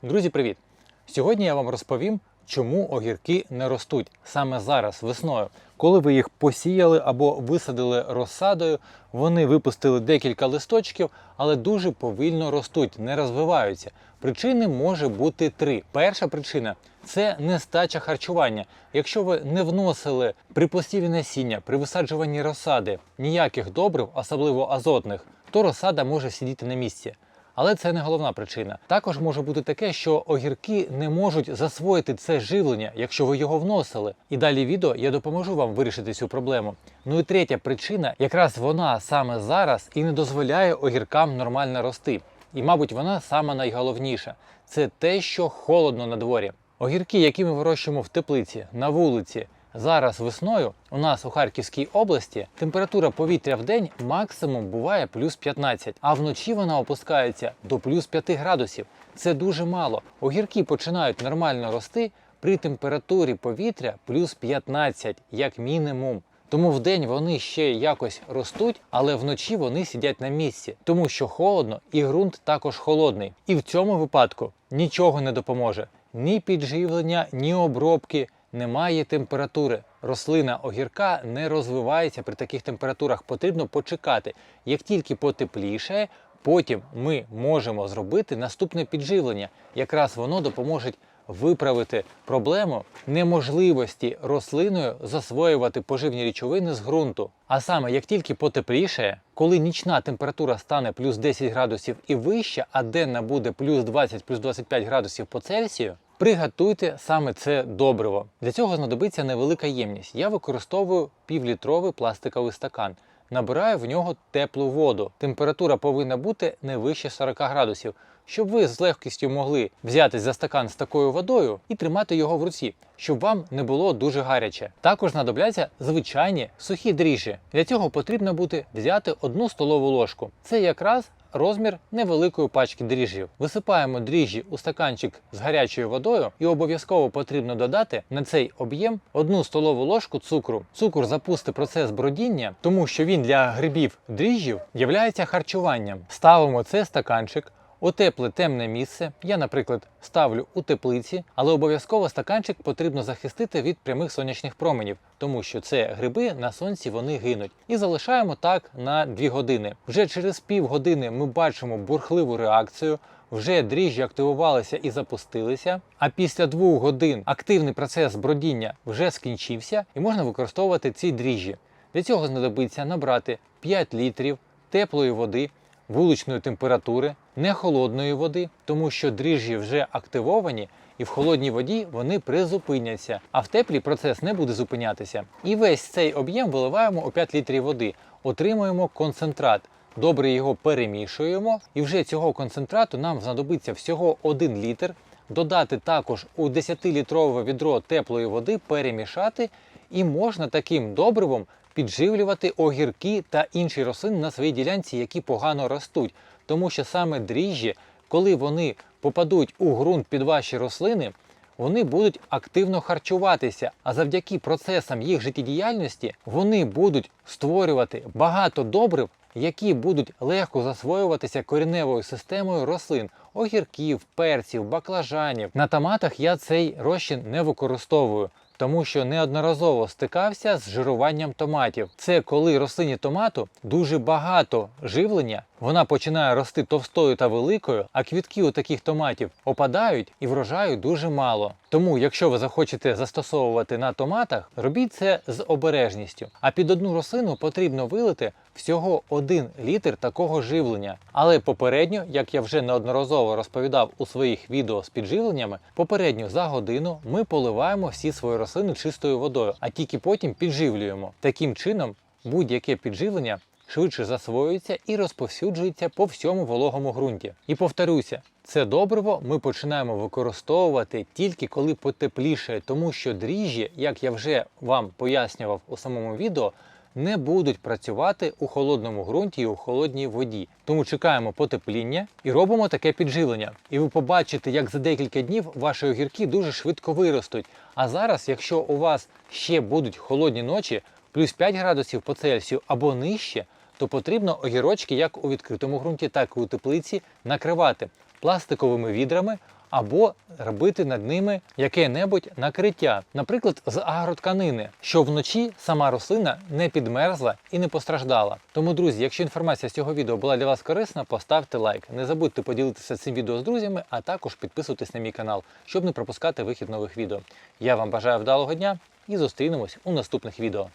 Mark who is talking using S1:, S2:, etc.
S1: Друзі, привіт! Сьогодні я вам розповім, чому огірки не ростуть саме зараз, весною. Коли ви їх посіяли або висадили розсадою, вони випустили декілька листочків, але дуже повільно ростуть, не розвиваються. Причини може бути три. Перша причина – це нестача харчування. Якщо ви не вносили при посіві насіння, при висаджуванні розсади ніяких добрив, особливо азотних, то розсада може сидіти на місці. Але це не головна причина. Також може бути таке, що огірки не можуть засвоїти це живлення, якщо ви його вносили. І далі відео я допоможу вам вирішити цю проблему. Ну і третя причина, якраз вона саме зараз і не дозволяє огіркам нормально рости. І, мабуть, вона сама найголовніша. Це те, що холодно на дворі. Огірки, які ми вирощуємо в теплиці, на вулиці, зараз весною у нас у Харківській області температура повітря в день максимум буває плюс 15, а вночі вона опускається до плюс 5 градусів. Це дуже мало. Огірки починають нормально рости при температурі повітря плюс 15, як мінімум. Тому вдень вони ще якось ростуть, але вночі вони сидять на місці, тому що холодно і ґрунт також холодний. І в цьому випадку нічого не допоможе. Ні підживлення, ні обробки. Немає температури. Рослина огірка не розвивається при таких температурах. Потрібно почекати. Як тільки потеплішає, потім ми можемо зробити наступне підживлення. Якраз воно допоможе виправити проблему неможливості рослиною засвоювати поживні речовини з ґрунту. А саме, як тільки потеплішає, коли нічна температура стане плюс 10 градусів і вища, а денна буде плюс 20, плюс 25 градусів по Цельсію, приготуйте саме це добриво. Для цього знадобиться невелика ємність. Я використовую півлітровий пластиковий стакан. Набираю в нього теплу воду. Температура повинна бути не вище 40 градусів, щоб ви з легкістю могли взятись за стакан з такою водою і тримати його в руці, щоб вам не було дуже гаряче. Також знадобляться звичайні сухі дріжджі. Для цього потрібно буде взяти 1 столову ложку. Це якраз розмір невеликої пачки дріжджів. Висипаємо дріжджі у стаканчик з гарячою водою і обов'язково потрібно додати на цей об'єм 1 столову ложку цукру. Цукор запустить процес бродіння, тому що він для грибів дріжджів являється харчуванням. Ставимо цей стаканчик у тепле темне місце, я, наприклад, ставлю у теплиці, але обов'язково стаканчик потрібно захистити від прямих сонячних променів, тому що це гриби, на сонці вони гинуть. І залишаємо так на 2 години. Вже через півгодини ми бачимо бурхливу реакцію, вже дріжджі активувалися і запустилися, а після 2 годин активний процес бродіння вже скінчився і можна використовувати ці дріжджі. Для цього знадобиться набрати 5 літрів теплої води, вуличної температури, не холодної води, тому що дріжджі вже активовані і в холодній воді вони призупиняться, а в теплій процес не буде зупинятися. І весь цей об'єм виливаємо у 5 літрів води, отримуємо концентрат. Добре його перемішуємо і вже цього концентрату нам знадобиться всього 1 літр, додати також у 10-літрове відро теплої води, перемішати і можна таким добривом підживлювати огірки та інші рослини на своїй ділянці, які погано ростуть. Тому що саме дріжджі, коли вони попадуть у ґрунт під ваші рослини, вони будуть активно харчуватися, а завдяки процесам їх життєдіяльності вони будуть створювати багато добрив, які будуть легко засвоюватися кореневою системою рослин – огірків, перців, баклажанів. На томатах я цей розчин не використовую, тому що неодноразово стикався з жируванням томатів. Це коли рослині томату дуже багато живлення, вона починає рости товстою та великою, а квітки у таких томатів опадають і врожаю дуже мало. Тому, якщо ви захочете застосовувати на томатах, робіть це з обережністю. А під одну рослину потрібно вилити всього 1 літр такого живлення. Але попередньо, як я вже неодноразово розповідав у своїх відео з підживленнями, попередньо за годину ми поливаємо всі свої рослини чистою водою, а тільки потім підживлюємо. Таким чином, будь-яке підживлення швидше засвоюється і розповсюджується по всьому вологому ґрунті. І повторюся, це добриво ми починаємо використовувати тільки коли потеплішає, тому що дріжджі, як я вже вам пояснював у самому відео, не будуть працювати у холодному ґрунті і у холодній воді. Тому чекаємо потепління і робимо таке підживлення. І ви побачите, як за декілька днів ваші огірки дуже швидко виростуть. А зараз, якщо у вас ще будуть холодні ночі, плюс 5 градусів по Цельсію або нижче, то потрібно огірочки як у відкритому ґрунті, так і у теплиці накривати пластиковими відрами або робити над ними яке-небудь накриття, наприклад, з агротканини, щоб вночі сама рослина не підмерзла і не постраждала. Тому, друзі, якщо інформація з цього відео була для вас корисна, поставте лайк. Не забудьте поділитися цим відео з друзями, а також підписуйтесь на мій канал, щоб не пропускати вихід нових відео. Я вам бажаю вдалого дня і зустрінемось у наступних відео.